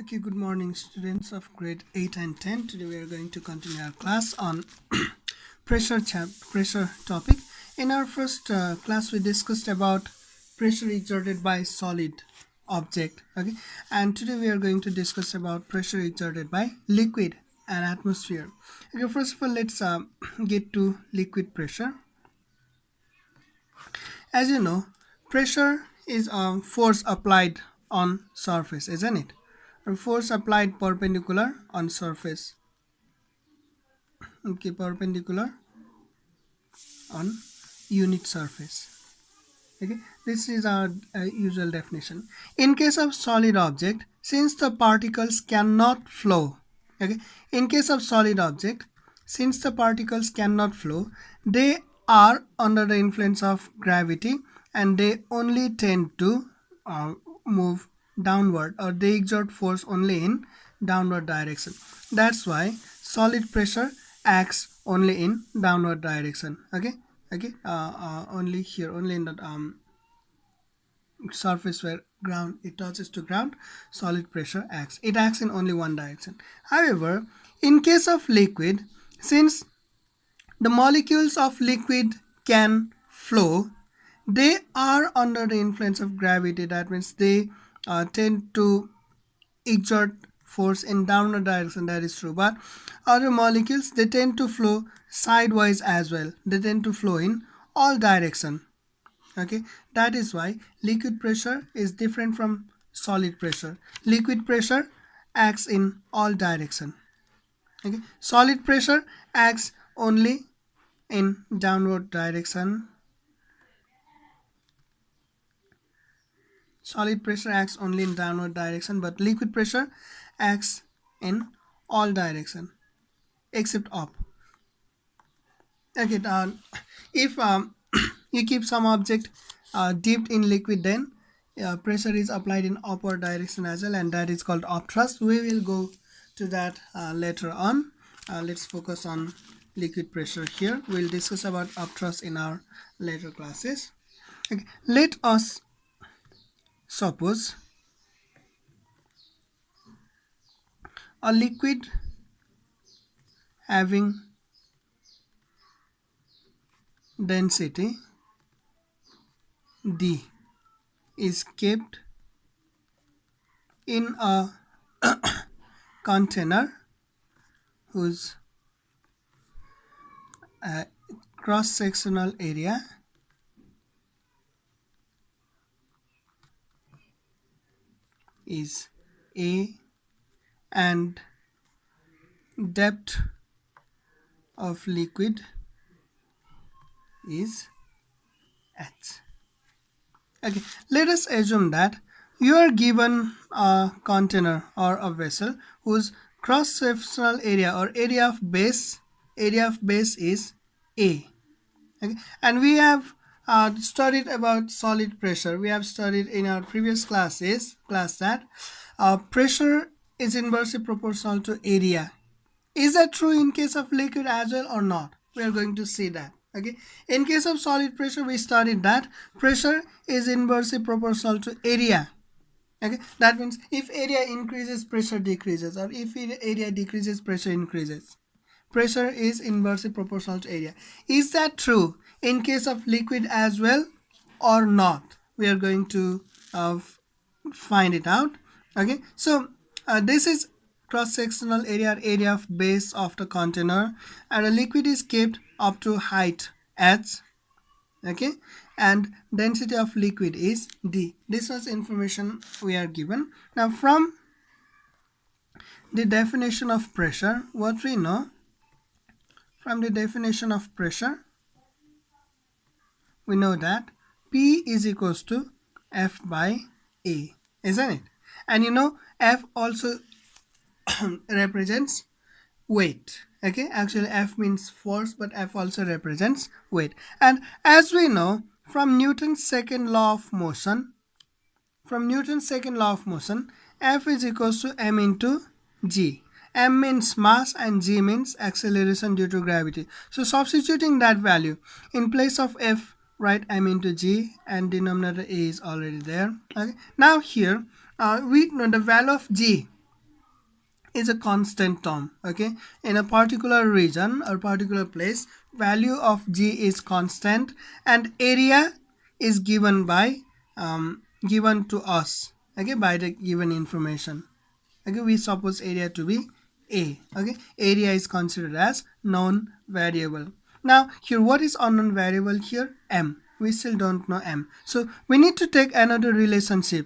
Okay, good morning students of grade 8 and 10. Today we are going to continue our class on pressure topic. In our first class we discussed about pressure exerted by solid object, okay, and today we are going to discuss about pressure exerted by liquid and atmosphere. Okay, first of all let's get to liquid pressure. As you know, pressure is a force applied on surface, isn't it? A force applied perpendicular on surface. Okay, perpendicular on unit surface. Okay, this is our usual definition. In case of solid object, since the particles cannot flow, okay, in case of solid object, since the particles cannot flow, they are under the influence of gravity and they only tend to move downward, or they exert force only in downward direction. That's why solid pressure acts only in downward direction. Okay, only here, only in the surface where ground it touches to ground, solid pressure acts. It acts in only one direction. However, in case of liquid, since the molecules of liquid can flow, they are under the influence of gravity. That means they tend to exert force in downward direction. That is true. But other molecules, they tend to flow sidewise as well. They tend to flow in all direction. Okay, that is why liquid pressure is different from solid pressure. Liquid pressure acts in all direction. Okay, solid pressure acts only in downward direction. Solid pressure acts only in downward direction, but liquid pressure acts in all direction except up. Okay, if you keep some object dipped in liquid, then pressure is applied in upward direction as well, and that is called upthrust. We will go to that later on. Let's focus on liquid pressure here. We'll discuss about upthrust in our later classes. Okay, let us suppose a liquid having density D is kept in a container whose cross-sectional area is A and depth of liquid is H. Okay, let us assume that you are given a container or a vessel whose cross-sectional area or area of base is A. Okay, and we have studied about solid pressure. We have studied in our previous class that pressure is inversely proportional to area. Is that true in case of liquid as well or not? We are going to see that. Okay, in case of solid pressure, we studied that pressure is inversely proportional to area. Okay, that means if area increases, pressure decreases, or if area decreases, pressure increases. Pressure is inversely proportional to area. Is that true in case of liquid as well or not? We are going to find it out. Okay, so this is cross-sectional area, area of base of the container, and a liquid is kept up to height h. Okay, and density of liquid is D. This was information we are given. Now from the definition of pressure, what we know from the definition of pressure, we know that P is equals to F by A, isn't it? And you know F also represents weight. Okay, actually F means force, but F also represents weight. And as we know from Newton's second law of motion, F is equals to m into g. M means mass and g means acceleration due to gravity. So substituting that value in place of F, write m into g, and denominator A is already there. Okay, now here we know the value of g. is a constant term. Okay, in a particular region or particular place, value of G is constant and area is given by given to us, okay, by the given information. Okay, we suppose area to be A. Okay, area is considered as known variable. Now here, what is unknown variable here? M. We still don't know M, so we need to take another relationship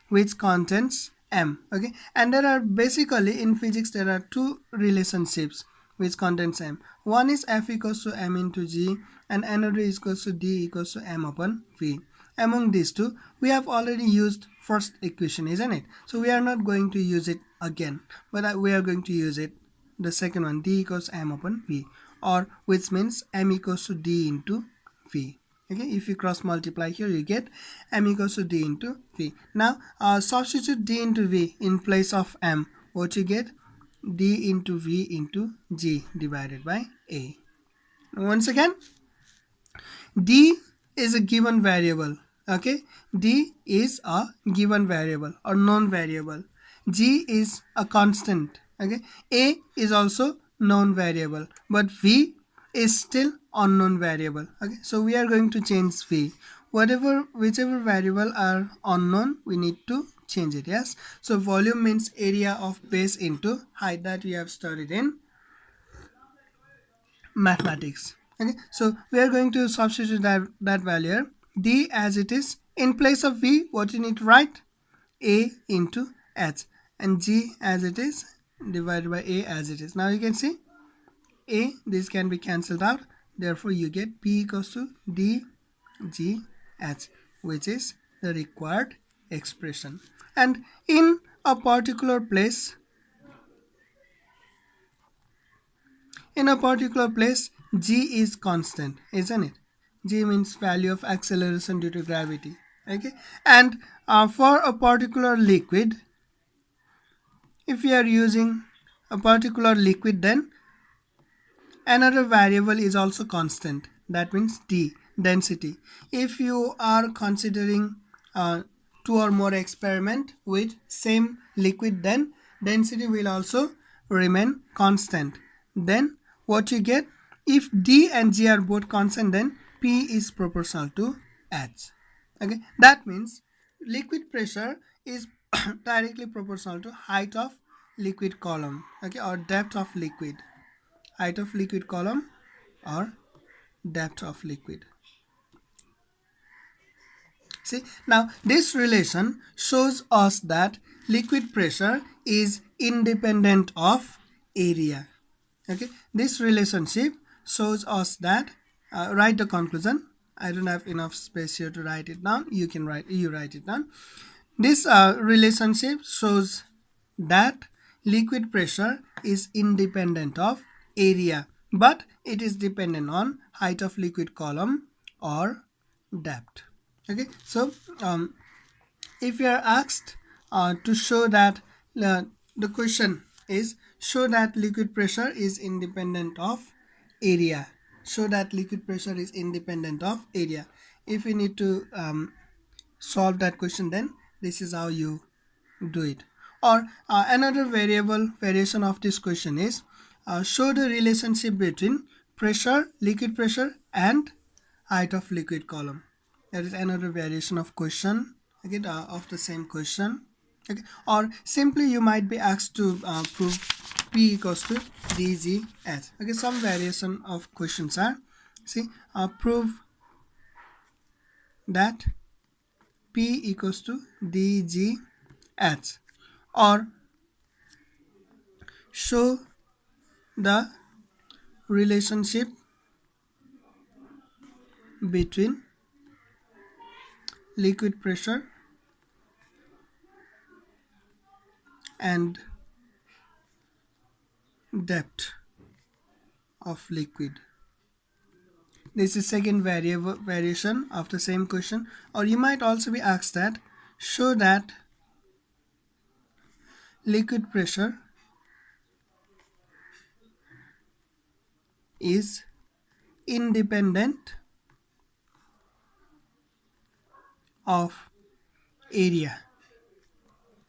which contains M. Okay, and there are basically in physics there are two relationships which contains M. One is F equals to M into G and another is equals to D equals to M upon V. Among these two, we have already used first equation, isn't it? So we are not going to use it again, but we are going to use it, the second one, D equals M upon V, or which means M equals to D into V. Okay, if you cross multiply here, you get M equals to D into V. Now substitute D into V in place of M. What you get? D into V into G divided by A. Once again, D is a given variable. Okay, D is a given variable or known variable. G is a constant. Okay, A is also known variable, but V is still unknown variable. Okay, so we are going to change V. Whichever variable are unknown, we need to change it. Yes, so volume means area of base into height, that we have studied in mathematics. Okay, so we are going to substitute that value here, D as it is. In place of V, what you need to write? A into H, and G as it is divided by A as it is. Now you can see A, this can be cancelled out, therefore you get P equals to D G H, which is the required expression. And in a particular place, G is constant, isn't it? G means value of acceleration due to gravity. Okay, and for a particular liquid, if we are using a particular liquid, then another variable is also constant, that means D, density. If you are considering two or more experiment with same liquid, then density will also remain constant. Then what you get, if D and G are both constant, then P is proportional to H. Okay, that means liquid pressure is directly proportional to height of liquid column, okay, or depth of liquid. Height of liquid column or depth of liquid. See, now this relation shows us that liquid pressure is independent of area. Okay, this relationship shows us that write the conclusion. I don't have enough space here to write it down. You write it down. This relationship shows that liquid pressure is independent of area, but it is dependent on height of liquid column or depth. Okay, so if you are asked to show that the question is show that liquid pressure is independent of area. Show that liquid pressure is independent of area. If you need to solve that question, then this is how you do it. Or another variation of this question is show the relationship between pressure, liquid pressure and height of liquid column. That is another variation of question, okay, of the same question. Okay, or simply you might be asked to prove P equals to dgh. Okay, some variation of questions are, see, prove that P equals to dgh, or show the relationship between liquid pressure and depth of liquid. This is second variation of the same question. Or you might also be asked that show that liquid pressure is independent of area.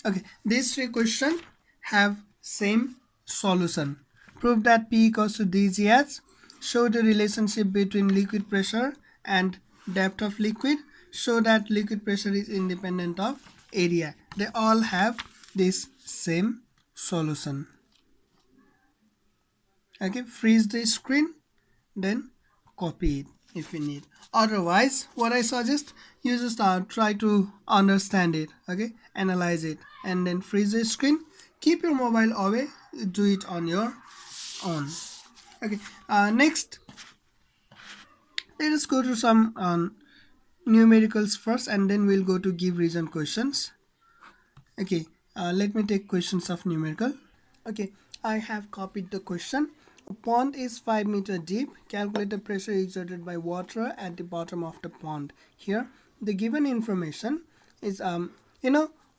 Okay, these three questions have same solution. Prove that P equals to dgh. Show the relationship between liquid pressure and depth of liquid. Show that liquid pressure is independent of area. They all have this same solution. Okay, freeze the screen, then copy it if you need. Otherwise, what I suggest, you just try to understand it, okay, analyze it, and then freeze the screen. Keep your mobile away, do it on your own. Okay, next let us go to some numericals first, and then we'll go to give reason questions. Okay, let me take questions of numerical. Okay, I have copied the question. A pond is 5 meter deep. Calculate the pressure exerted by water at the bottom of the pond. Here, the given information is,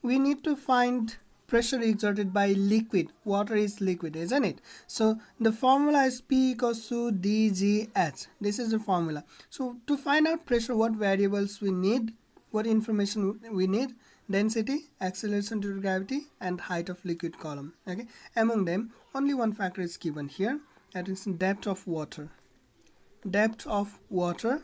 we need to find pressure exerted by liquid. Water is liquid, isn't it? So the formula is P equals to dgh. This is the formula. So to find out pressure, what variables we need, what information we need? Density, acceleration due to gravity, and height of liquid column. Okay, among them only one factor is given here, that is depth of water. Depth of water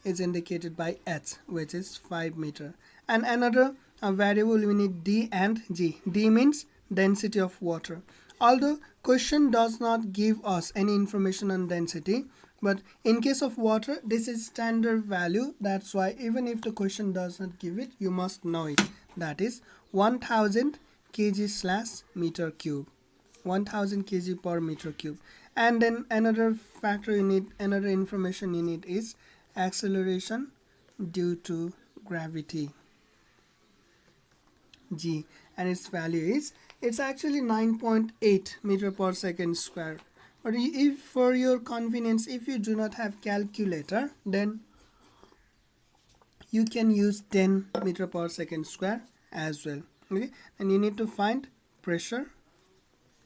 is indicated by h, which is 5 meter, and another variable we need d and g. D means density of water. Although question does not give us any information on density, but in case of water, this is standard value. That's why even if the question does not give it, you must know it. That is 1000 kg/meter cube. 1000 kg per meter cube. And then another factor you need, another information you need is acceleration due to gravity, g, and its value is, it's actually 9.8 meter per second square. But if for your convenience, if you do not have calculator, then you can use 10 meter per second square as well. Okay, and you need to find pressure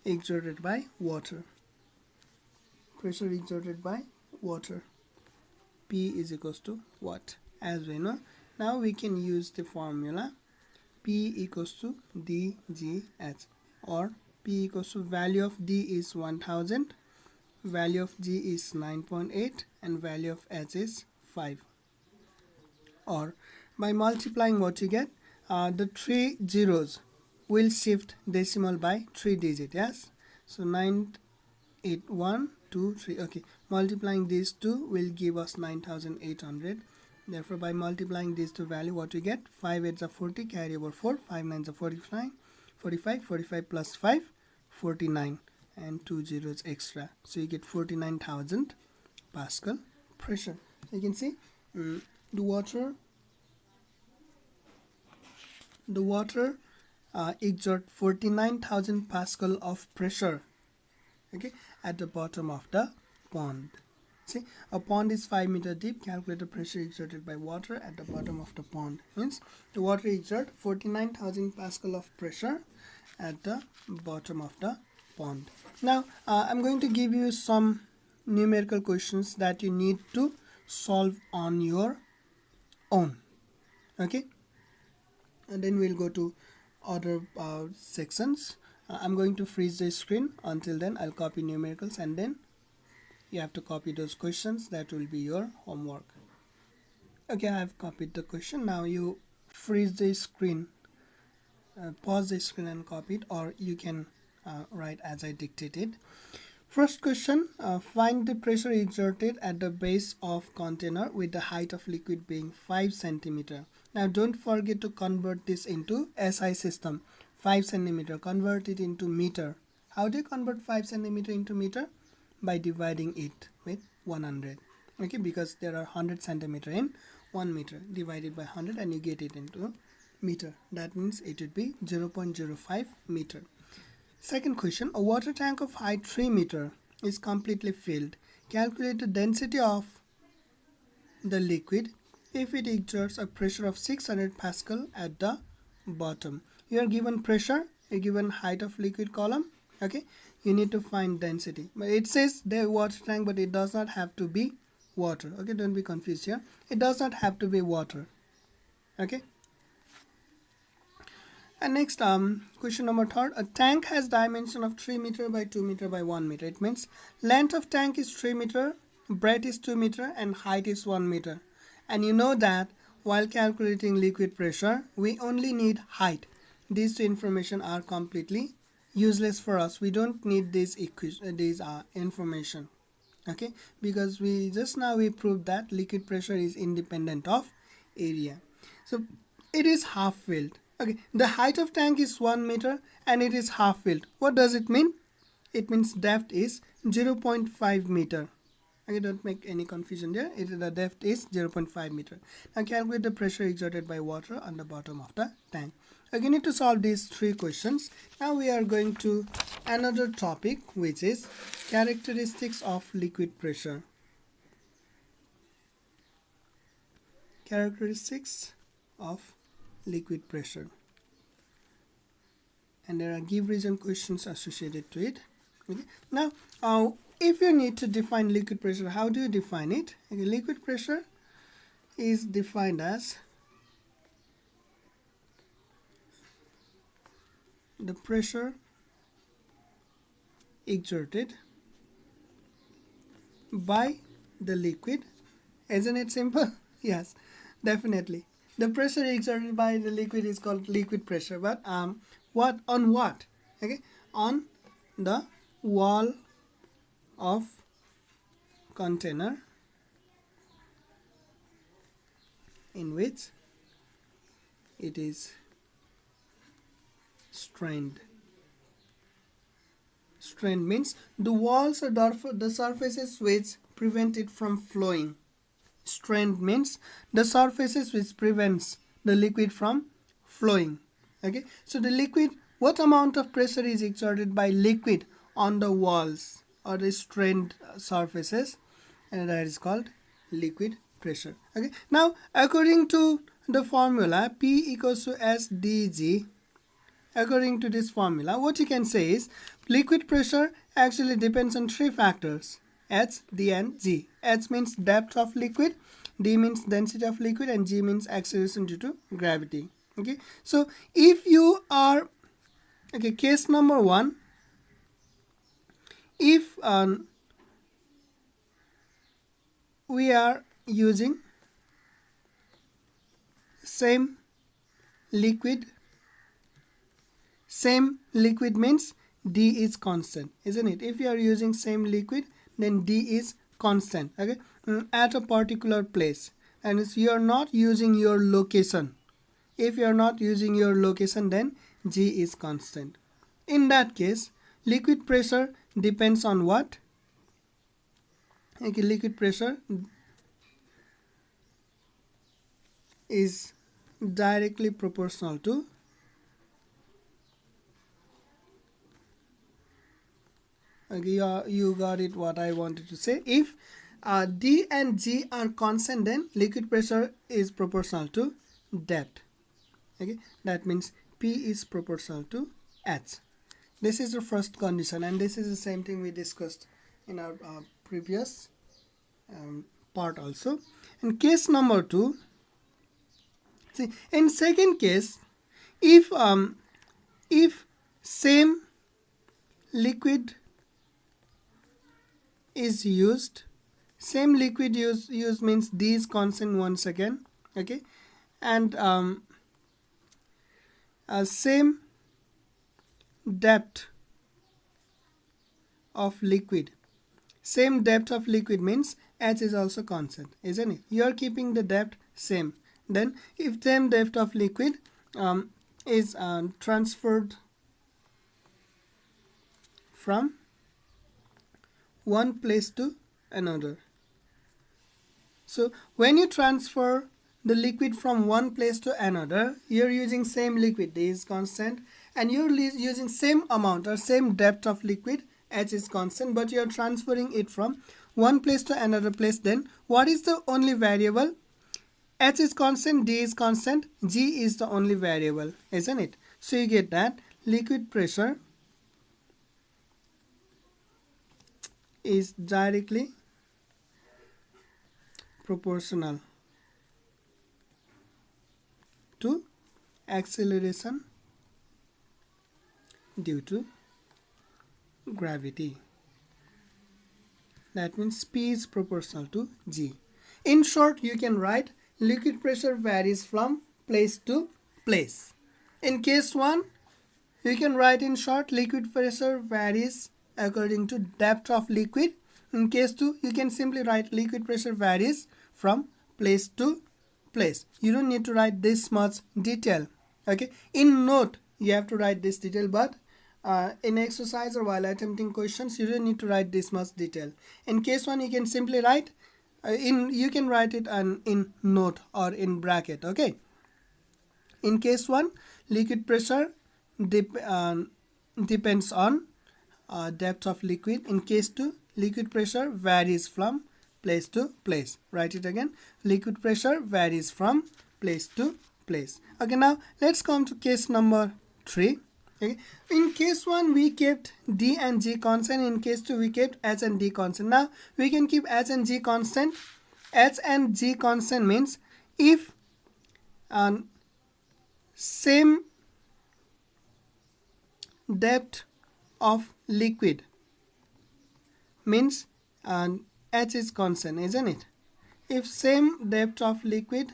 exerted by water. Pressure exerted by water, P is equals to what, as we know. Now we can use the formula P equals to dgh, or P equals to value of d is 1000, value of g is 9.8, and value of h is 5. Or by multiplying what you get, the 3 zeros will shift decimal by 3 digit. Yes, so 9, 8, 1, 2, 3. Okay, multiplying these two will give us 9800. Therefore, by multiplying these two value, what we get, 5 8s are 40, carry over 4, 5 9s are 45, 45 plus 5, 49, and 2 zeros extra. So you get 49,000 Pascal pressure. So you can see the water exert 49,000 Pascal of pressure, okay, at the bottom of the pond. See, a pond is 5 meter deep. Calculate the pressure exerted by water at the bottom of the pond. Means the water exert 49,000 Pascal of pressure at the bottom of the pond. Now I'm going to give you some numerical questions that you need to solve on your own. Okay, and then we'll go to other sections. I'm going to freeze the screen. Until then, I'll copy numericals, and then you have to copy those questions. That will be your homework. Okay, I have copied the question. Now you freeze the screen, pause the screen and copy it, or you can write as I dictated. First question, find the pressure exerted at the base of container with the height of liquid being 5 centimeter. Now don't forget to convert this into SI system. 5 centimeter, convert it into meter. How do you convert 5 centimeter into meter? By dividing it with 100. Okay, because there are 100 centimeter in 1 meter. Divided by 100 and you get it into meter. That means it would be 0.05 meter. Second question, a water tank of height 3 meter is completely filled. Calculate the density of the liquid if it exerts a pressure of 600 Pascal at the bottom. You are given pressure, you are given height of liquid column. Okay, you need to find density. But it says the water tank, but it does not have to be water. Okay, don't be confused here. It does not have to be water. Okay. And next, question number third. A tank has dimension of 3 meter by 2 meter by 1 meter. It means length of tank is 3 meter, breadth is 2 meter, and height is 1 meter. And you know that while calculating liquid pressure, we only need height. These two information are completely useless for us. We don't need these information. Okay, because we just now we proved that liquid pressure is independent of area. So it is half filled. Okay, the height of tank is 1 meter and it is half filled. What does it mean? It means depth is 0.5 meter. Okay, don't make any confusion there. The depth is 0.5 meter. Now calculate the pressure exerted by water on the bottom of the tank. Okay, you need to solve these three questions. Now we are going to another topic, which is characteristics of liquid pressure. Characteristics of liquid pressure. And there are give reason questions associated to it. Okay. Now, if you need to define liquid pressure, how do you define it? Okay, liquid pressure is defined as the pressure exerted by the liquid. Isn't it simple? Yes, definitely. The pressure exerted by the liquid is called liquid pressure. But what on what? Okay, on the wall of container in which it is strained. Strained means the walls or the surfaces which prevent it from flowing. Strained means the surfaces which prevents the liquid from flowing. Okay, so the liquid, what amount of pressure is exerted by liquid on the walls or the strained surfaces, and that is called liquid pressure. Okay, now according to the formula P equals to S dg, according to this formula, what you can say is liquid pressure actually depends on three factors: H, D, and G. H means depth of liquid, D means density of liquid, and G means acceleration due to gravity. Okay, so if you are, okay, case number one, if we are using same liquid means D is constant, isn't it? If you are using same liquid, then D is constant, okay, at a particular place, and if you are not using your location, if you are not using your location, then G is constant. In that case, liquid pressure depends on what? Okay, liquid pressure is directly proportional to okay, you got it what I wanted to say. If D and G are constant, then liquid pressure is proportional to depth. Okay, that means P is proportional to H. This is the first condition, and this is the same thing we discussed in our previous part also. In case number two, see, in second case, if same liquid is used, same liquid use means D is constant once again, okay, and same depth of liquid. Same depth of liquid means H is also constant, isn't it? You are keeping the depth same. Then if same depth of liquid is transferred from one place to another. So when you transfer the liquid from one place to another, you're using same liquid, D is constant, and you're using same amount or same depth of liquid, H is constant, but you're transferring it from one place to another place. Then what is the only variable? H is constant, D is constant, G is the only variable, isn't it? So you get that liquid pressure is directly proportional to acceleration due to gravity. That means P is proportional to G. In short, you can write liquid pressure varies from place to place. In case 1, you can write in short liquid pressure varies according to depth of liquid. In case 2, you can simply write liquid pressure varies from place to place. You don't need to write this much detail. Okay, in note you have to write this detail, but in exercise or while attempting questions you don't need to write this much detail. In case 1, you can simply write you can write it in note or in bracket. Okay, in case 1, liquid pressure depends on depth of liquid. In case 2, liquid pressure varies from place to place. Write it again, liquid pressure varies from place to place. Okay, now let's come to case number 3. Okay, in case 1 we kept D and G constant. In case 2 we kept H and D constant. Now we can keep H and G constant. H and G constant means if same depth of liquid means H is constant, isn't it? If same depth of liquid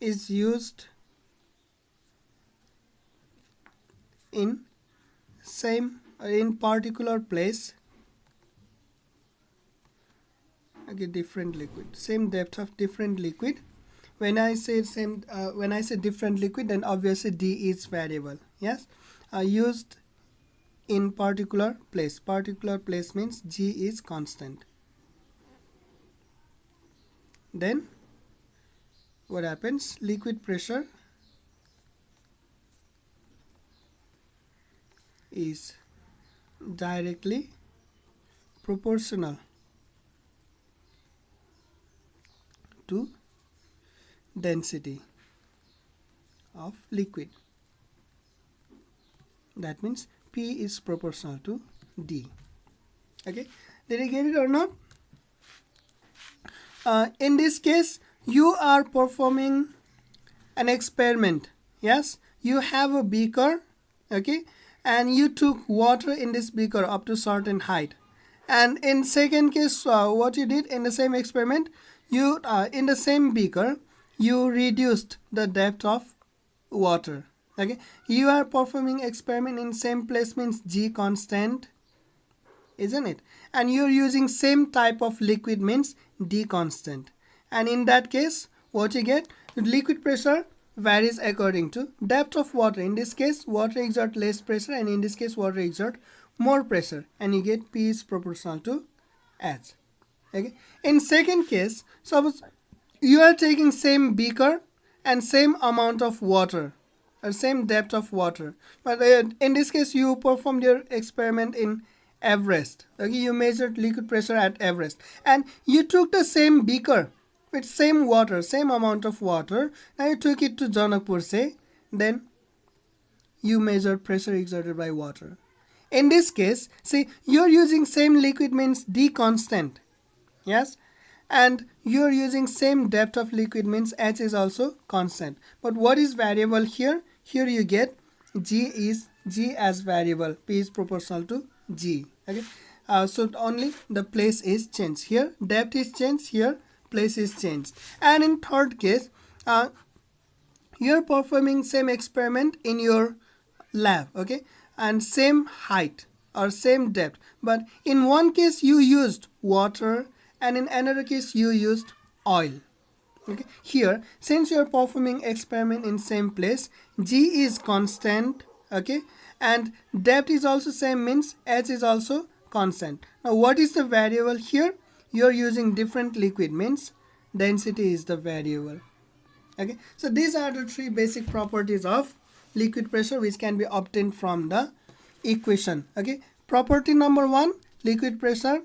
is used in particular place, okay, different liquid, same depth of different liquid. When I say different liquid, then obviously D is variable. Yes, used in particular place. Particular place means G is constant. Then what happens? Liquid pressure is directly proportional to density of liquid. That means P is proportional to D. Okay, did you get it or not? In this case, you are performing an experiment. Yes, you have a beaker, okay, and you took water in this beaker up to certain height. And in second case, what you did in the same experiment, you in the same beaker you reduced the depth of water. Okay, you are performing experiment in same place means G constant, isn't it? And you're using same type of liquid means D constant. And in that case, what you get, liquid pressure varies according to depth of water. In this case, water exert less pressure, and in this case, water exert more pressure, and you get P is proportional to H. Okay. In second case, suppose you are taking same beaker and same amount of water or same depth of water, but in this case you performed your experiment in Everest. Okay, you measured liquid pressure at Everest, and you took the same beaker with same water, same amount of water. Now you took it to Janakpur, say, then you measured pressure exerted by water. In this case, see, you're using same liquid means D constant. Yes, and you're using same depth of liquid means H is also constant. But what is variable here? Here you get G as variable. P is proportional to G. Okay, so only the place is changed. Here depth is changed, here place is changed. And in third case, you're performing same experiment in your lab, okay, and same height or same depth, but in one case you used water and in another case you used oil. Okay, here since you're performing experiment in same place, G is constant, okay, and depth is also same means H is also constant. Now what is the variable here? You're using different liquid means density is the variable. Okay, so these are the three basic properties of liquid pressure which can be obtained from the equation. Okay, property number 1, liquid pressure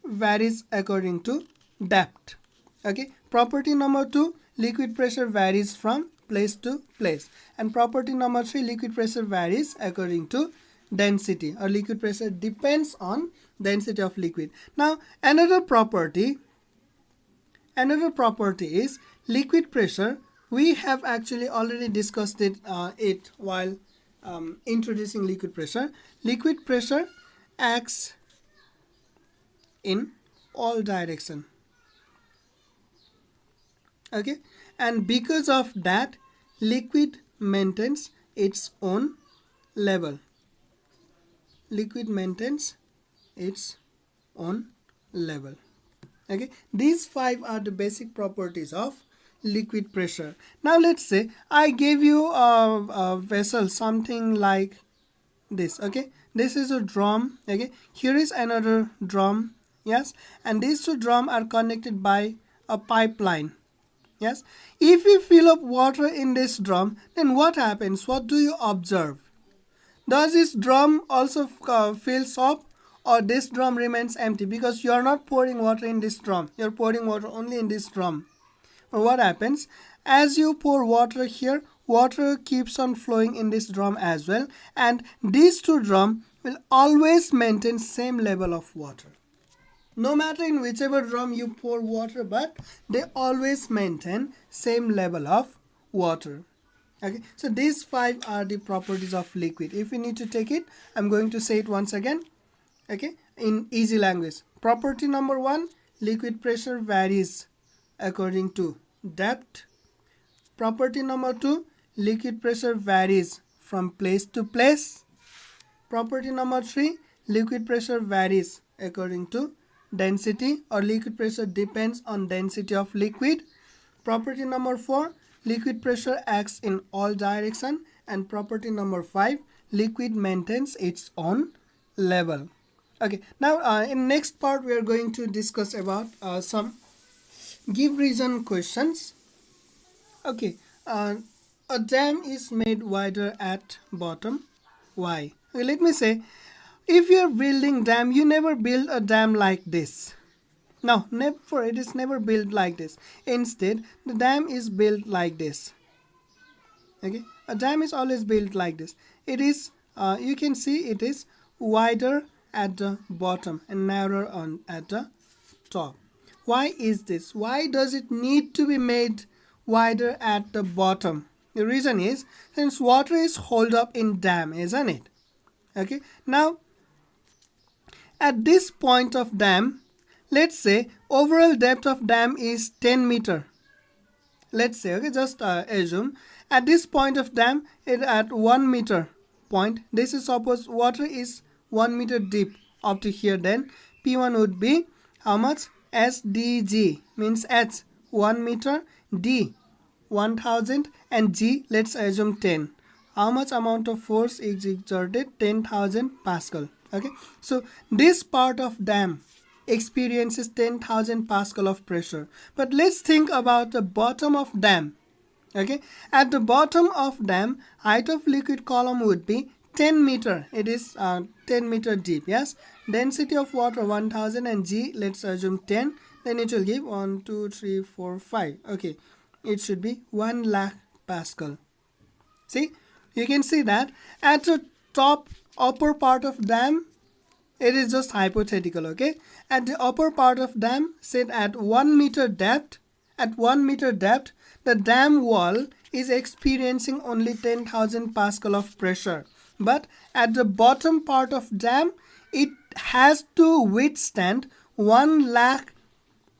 varies according to depth. Okay, property number 2, liquid pressure varies from place to place, and property number 3, liquid pressure varies according to density, or liquid pressure depends on density of liquid. Now another property is liquid pressure. We have actually already discussed it while introducing liquid pressure. Liquid pressure acts in all direction. Okay, and because of that, liquid maintains its own level. Liquid maintains its own level. Okay, these 5 are the basic properties of liquid pressure. Now let's say I gave you a vessel, something like this. Okay, this is a drum. Okay, here is another drum. Yes, and these two drums are connected by a pipeline. Yes, if you fill up water in this drum, then what happens? What do you observe? Does this drum also fills up, or this drum remains empty? Because you are not pouring water in this drum, you are pouring water only in this drum. Or what happens? As you pour water here, water keeps on flowing in this drum as well, and these two drums will always maintain same level of water. No matter in whichever drum you pour water, but they always maintain same level of water. Okay, so these 5 are the properties of liquid. If you need to take it, I'm going to say it once again. Okay, in easy language. Property number 1, liquid pressure varies according to depth. Property number 2, liquid pressure varies from place to place. Property number 3, liquid pressure varies according to density, or liquid pressure depends on density of liquid. Property number 4, liquid pressure acts in all direction. And property number 5, liquid maintains its own level. Okay, now in next part we are going to discuss about some give reason questions. Okay, a dam is made wider at bottom. Why? Okay, let me say, if you are building dam, you never build a dam like this. No, never. It is never built like this. Instead, the dam is built like this. Okay, a dam is always built like this. It is, you can see it is wider at the bottom and narrower at the top. Why is this? Why does it need to be made wider at the bottom? The reason is, since water is held up in dam, isn't it? Okay, now at this point of dam, let's say overall depth of dam is 10 meter. Let's say, okay, just assume at this point of dam, it at 1 meter point. This is suppose water is 1 meter deep up to here. Then P1 would be how much? SDG means H 1 meter, D 1000, and G let's assume 10. How much amount of force is exerted? 10,000 Pascal. Okay, so this part of dam experiences 10,000 Pascal of pressure. But let's think about the bottom of dam. Okay, at the bottom of dam, height of liquid column would be 10 meter. It is 10 meter deep. Yes, density of water 1000, and G let's assume 10. Then it will give 1 2 3 4 5. Okay, it should be 1 lakh Pascal. See, you can see that at the top upper part of dam, it is just hypothetical. Okay, at the upper part of dam, said at 1 meter depth, the dam wall is experiencing only 10,000 Pascal of pressure. But at the bottom part of dam, it has to withstand 1 lakh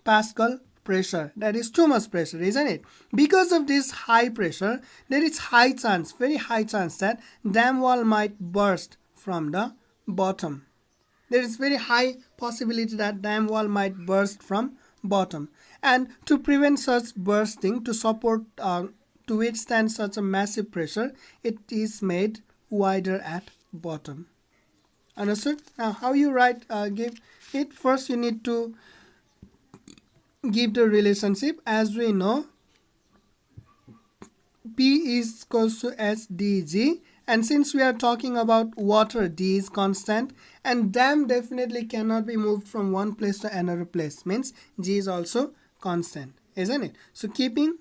Pascal pressure. That is too much pressure, isn't it? Because of this high pressure, there is high chance, very high chance that dam wall might burst from the bottom. There is very high possibility that dam wall might burst from bottom. And to prevent such bursting, to support, to withstand such a massive pressure, it is made wider at bottom. Understood? Now, how you write, give it? First, you need to give the relationship. As we know, P is equals to SdG, and since we are talking about water, D is constant, and dam definitely cannot be moved from one place to another place, means G is also constant, isn't it? So keeping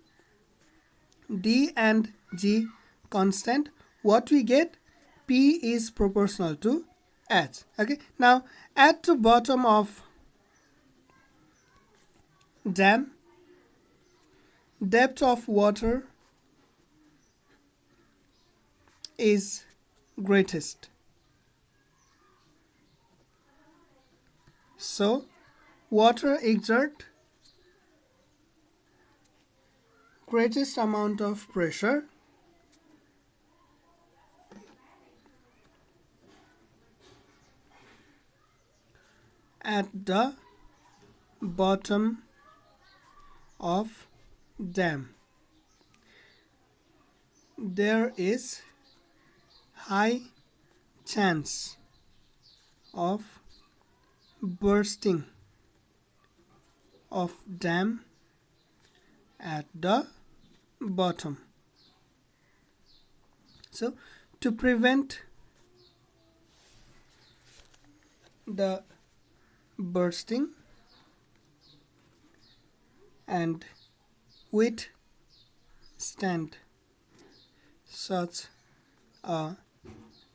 D and G constant, what we get? P is proportional to H. Okay, now at the bottom of dam, depth of water is greatest. So water exert greatest amount of pressure at the bottom of dam. There is high chance of bursting of dam at the bottom. So to prevent the bursting and withstand such a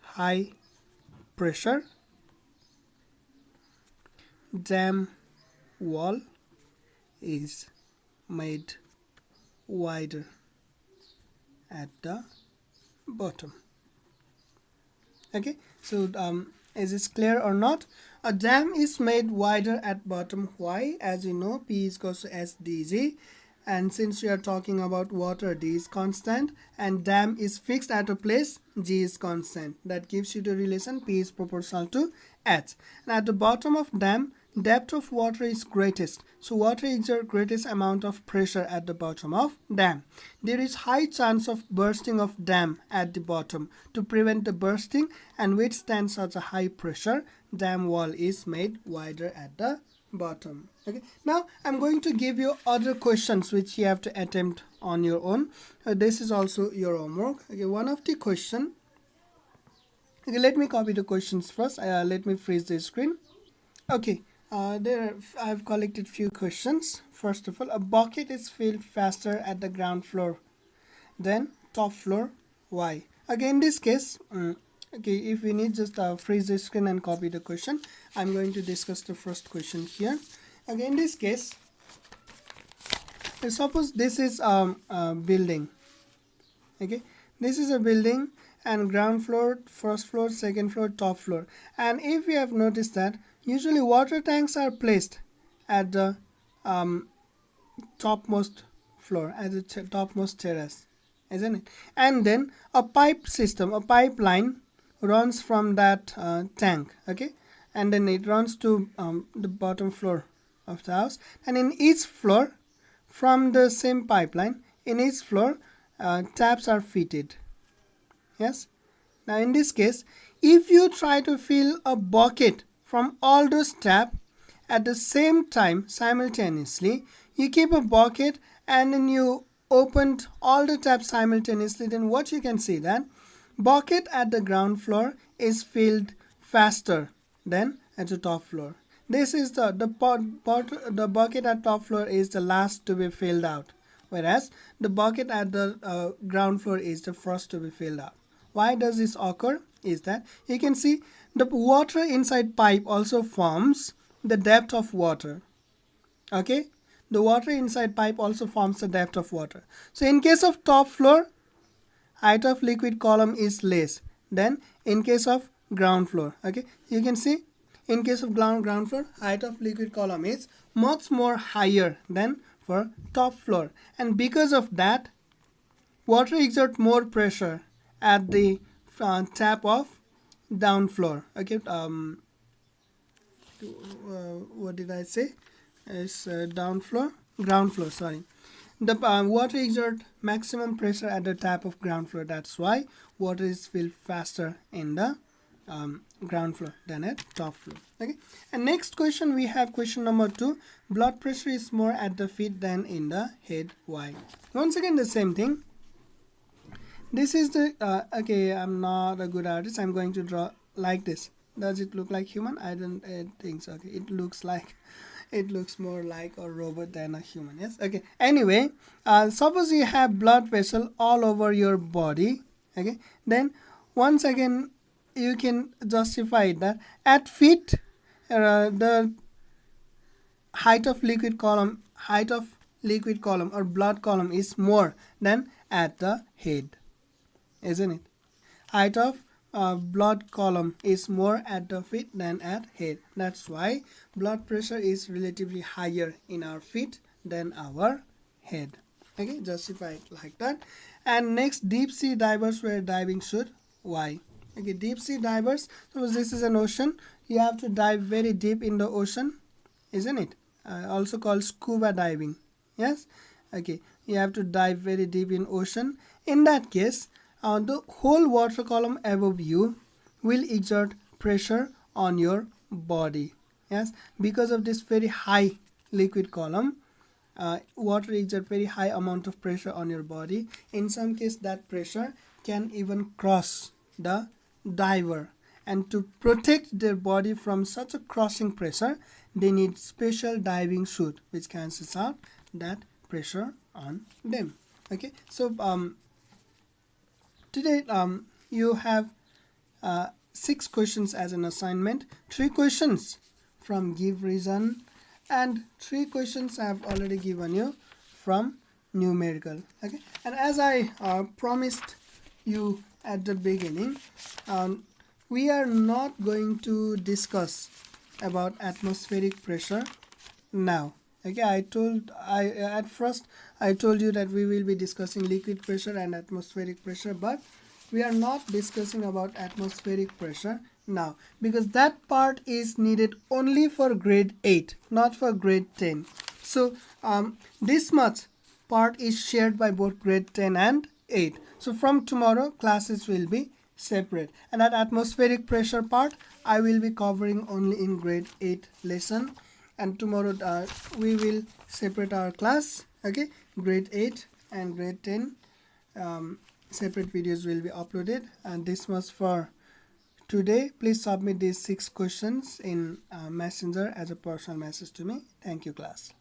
high pressure, dam wall is made wider at the bottom. Okay, so is this clear or not? A dam is made wider at bottom. Why? As you know, P is equals to S dg, and since we are talking about water, D is constant and dam is fixed at a place, G is constant. That gives you the relation P is proportional to H. And at the bottom of dam, depth of water is greatest. So water exerts greatest amount of pressure at the bottom of dam. There is high chance of bursting of dam at the bottom. To prevent the bursting and withstand such a high pressure, dam wall is made wider at the bottom. Okay, now I'm going to give you other questions which you have to attempt on your own. This is also your homework. Okay, one of the question. Okay, let me copy the questions first. Let me freeze the screen. Okay, I've collected few questions. First of all, a bucket is filled faster at the ground floor than top floor. Why? Again, in this case, okay, if we need, just freeze the screen and copy the question. I'm going to discuss the first question here. Okay, in this case, suppose this is a building. Okay, this is a building and ground floor, first floor, second floor, top floor. And if you have noticed that usually water tanks are placed at the topmost floor, at the topmost terrace, isn't it? And then a pipe system, a pipeline runs from that tank, okay, and then it runs to the bottom floor of the house, and in each floor from the same pipeline, in each floor taps are fitted. Yes, now in this case, if you try to fill a bucket from all those taps at the same time simultaneously, you keep a bucket and then you opened all the taps simultaneously, then what you can see that bucket at the ground floor is filled faster than at the top floor. This is the bucket at top floor is the last to be filled out, whereas the bucket at the ground floor is the first to be filled out. Why does this occur? Is that you can see the water inside pipe also forms the depth of water. Okay, the water inside pipe also forms the depth of water. So in case of top floor, height of liquid column is less than in case of ground floor. Okay, you can see in case of ground floor, height of liquid column is much more higher than for top floor, and because of that, water exerts more pressure at the tap of down floor. Okay, what did I say? It's ground floor. Sorry. The water exerts maximum pressure at the tap of ground floor. That's why water is filled faster in the ground floor than at top floor. Okay, and next question we have question number 2. Blood pressure is more at the feet than in the head. Why? Once again the same thing. This is the okay, I'm not a good artist. I'm going to draw like this. Does it look like human? I don't think so. Okay, it looks more like a robot than a human. Yes, okay, anyway, suppose you have blood vessel all over your body. Okay, then once again you can justify that at feet the height of liquid column or blood column is more than at the head, isn't it? Height of blood column is more at the feet than at head. That's why blood pressure is relatively higher in our feet than our head. Okay, justify it like that. And next, deep sea divers wear diving suit. Why? Okay, deep sea divers, suppose this is an ocean, you have to dive very deep in the ocean, isn't it? Also called scuba diving. Yes. Okay, you have to dive very deep in ocean. In that case, the whole water column above you will exert pressure on your body. Yes, because of this very high liquid column, water exert very high amount of pressure on your body. In some case, that pressure can even cross the diver, and to protect their body from such a crossing pressure, they need special diving suit which cancels out that pressure on them. Okay, so today you have 6 questions as an assignment, 3 questions from give reason, and 3 questions I have already given you from numerical. Okay, and as I promised you at the beginning, we are not going to discuss about atmospheric pressure now. Okay, at first I told you that we will be discussing liquid pressure and atmospheric pressure, but we are not discussing about atmospheric pressure now, because that part is needed only for grade 8, not for grade 10. So this much part is shared by both grade 10 and 8. So from tomorrow classes will be separate, and that atmospheric pressure part I will be covering only in grade 8 lesson, and tomorrow we will separate our class. Okay, grade 8 and grade 10 separate videos will be uploaded. And this was for today. Please submit these 6 questions in Messenger as a personal message to me. Thank you, class.